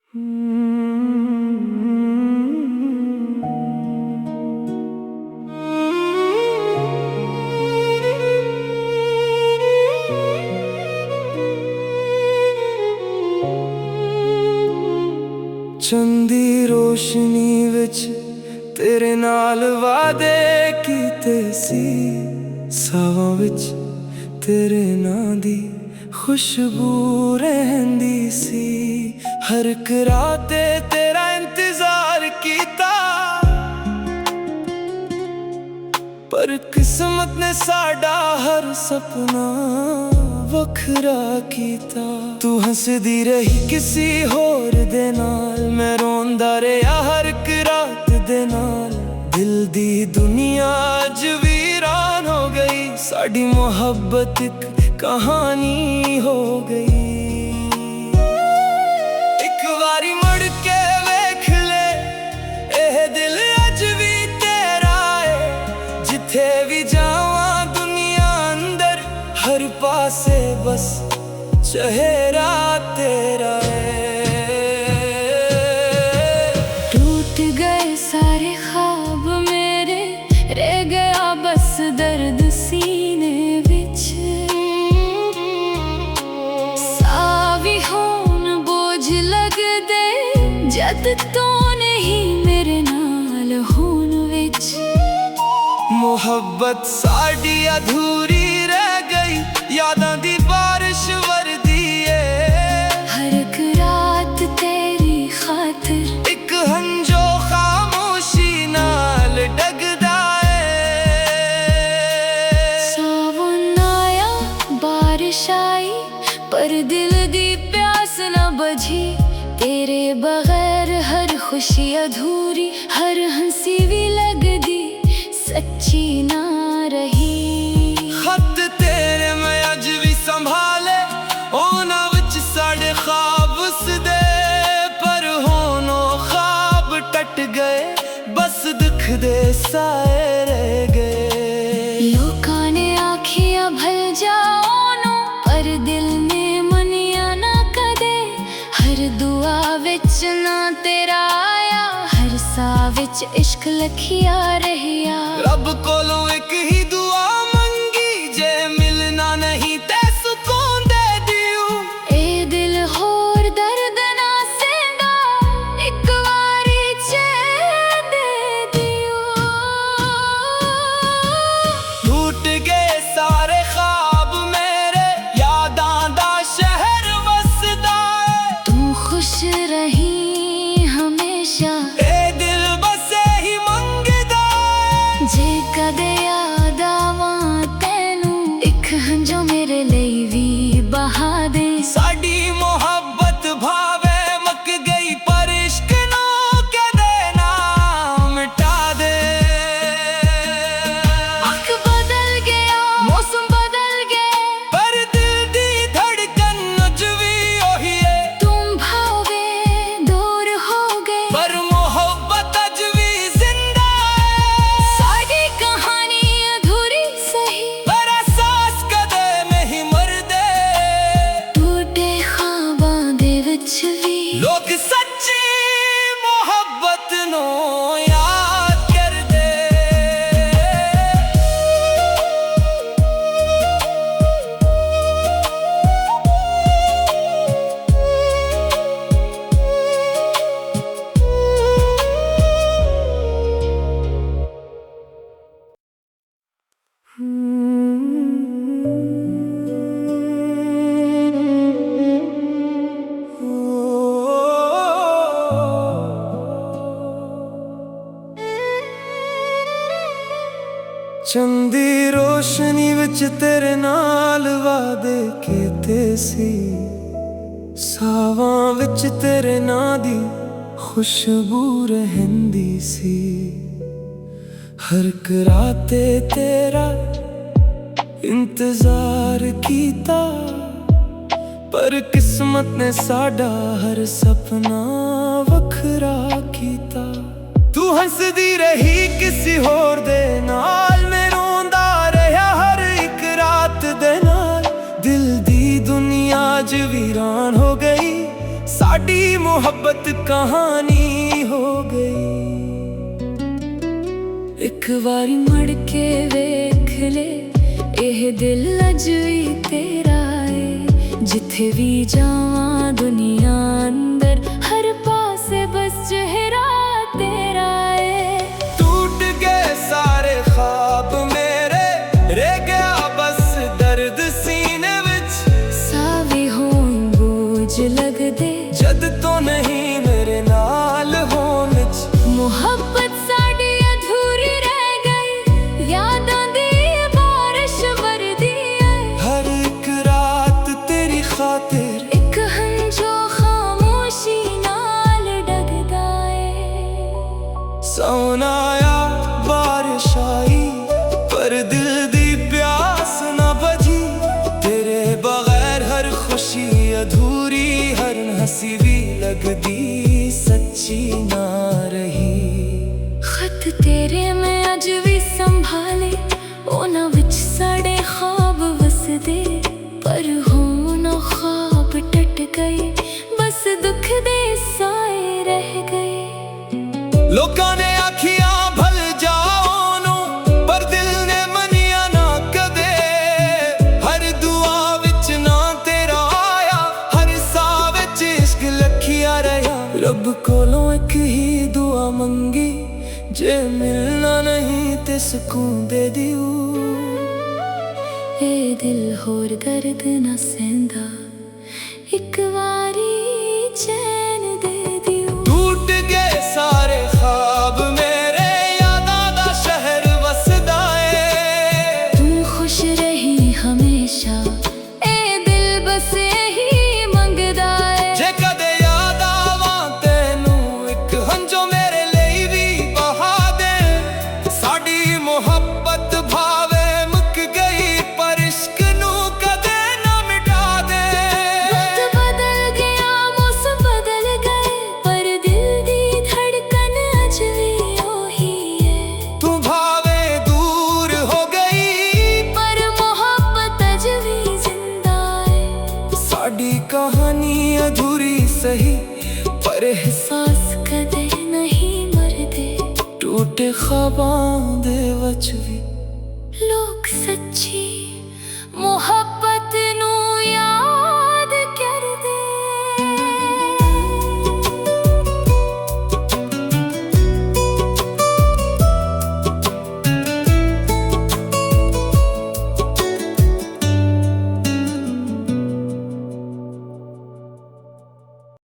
चंदी रोशनी विच तेरे नाल वादे कीते सी, सावां विच तेरे नां दी खुशबू रहंदी सी। हर एक रात तेरा इंतजार कीता, पर किस्मत ने साडा हर सपना वखरा कीता। तू हंसदी रही किसी होर दे नाल, मैं रोंदा रहा हर एक रात दे नाल। दिल दी दुनिया अज वीरान हो गई, साडी मोहब्बत एक कहानी हो गई। एक बारी मुड़ के वेख ले, एह दिल अज भी तेरा है। जिथे भी जावां दुनिया अंदर, हर पासे बस चेहरा तेरा है। टूट गए सारे ख्वाब मेरे, रह गया बस दर्द सीने विच। सावी होन बोझ लग दे, जद तो नहीं मेरे नाल होन विच। मोहब्बत साडी अधूरी रह गई, यादां दी बारिश वर्दी है। हर एक रात तेरी खातिर एक हंजो खामोशी नाल डगदा है। सावन आया बारिश आई, पर दिल दी प्यास न बझी। तेरे बगैर हर खुशी अधूरी, हर हंसी भी लगदी सच्ची ना रही। खत तेरे मैं अज भी संभाले, ओना विच साडे ख्वाब उसदे। पर होनो ख्वाब टट गए, बस दुख दे साए रह गए। लोकां ने आखियां भल जाओ, पर दिल ने मनिया ना कदे। हर दुआ विच ना तेरा आया, हर सा विच इश्क लखिया रहिया। रब कोलों एक ही दुआ मंगी, जे मिलना नहीं ते सुकून दे दियो। ए दिल होर दर्द ना सेंदा, एक बारी चैन दे दियो। टूट गए सारे ख्वाब मेरे, यादां दा शहर वसदा है। तू खुश रही हमेशा, ए दिल बस ही मंगदा है। जे कदे याद आवां तैनू, एक हंजो मेरे लिए भी बहा दे। साडी मोहब्बत भावे मक गई, पर इश्क नो कदे ना मिटा दे। अख बदल गया, मौसम बदल गए, पर दिल दी धड़कन अज भी ओही है। तुम भावे दूर हो गए, पर मोहब्बत अज भी जिंदा है। साडी कहानी अधूरी सही, पर एहसास कदे नहीं मरदे। टूटे ख्वाबां दे विच भी लोग सच्ची मोहब्बत नो याद करदे। चंदी रोशनी विच तेरे नाल वादे कीते सी, सावां विच तेरे नां दी खुशबू रहंदी सी। हर एक रात तेरा इंतजार कीता, पर किस्मत ने साडा हर सपना वखरा कीता। तू हंसदी रही किसी होर दे नाल, मैं रोंदा रहा हर एक रात दे नाल। दिल दी दुनिया अज वीरान हो गई, साडी मुहब्बत कहानी हो गई। एक बारी मुड़ के वेख ले, एह दिल अज भी तेरा है। जिथे भी जावां दुनिया अंदर, हर पासे बस चेहरा तेरा है। टूट गए सारे ख्वाब मेरे, रह गया बस दर्द सीने विच। सावी हों बोझ लग दे, जद तो नहीं मेरे नाल होन च। मुहब्बत साडी अधूरी रह गई, यादां दी बारिश वरदी है। हर एक रात तेरी खातिर, एक हंजो खामोशी नाल डगदा है। सौना आया बारिश आई, पर दिल दी प्यास ना बजी। तेरे बगैर हर खुशी अधूरी, हर हंसी भी लगदी सच्ची ना रही। खत तेरे मैं अज भी संभाले, उन्हां विच साडे ख्वाब वसदे। पर हुण ओह ख्वाब टट गए, बस दुख दे साए रह गए। लोकां ने आखियां भल जाओ नू, पर दिल ने मनिया ना कदे। हर दुआ विच ना तेरा आया, हर साह विच इश्क लखिया रहा। रब कोलों एक ही दुआ मंगी, जे मिलना नहीं ते सुकून दे दियो। ए दिल होर दर्द ना सहंदा, एक वारी चैन दे दियो। टूट गए सारे ख्वाब मेरे, यादां दा शहर वसदा है। तू खुश रही हमेशा, ए दिल बस यही मंगदा है। जे कदे याद आवां तैनू, एक हंजो मेरे लिए भी बहा दे। साडी मुहब्बत भावे मुक गई, पर इश्क नू कदे ना मिटा दे। वक्त बदल गया, मौसम बदल गए, पर दिल दी धड़कन अज भी ओही है। तू भावे दूर हो गई, पर मोहब्बत अज भी जिंदा है। साडी कहानी अधूरी सही, पर एहसास कदे नहीं मरदे। टूटे ख्वाबां दे वच भी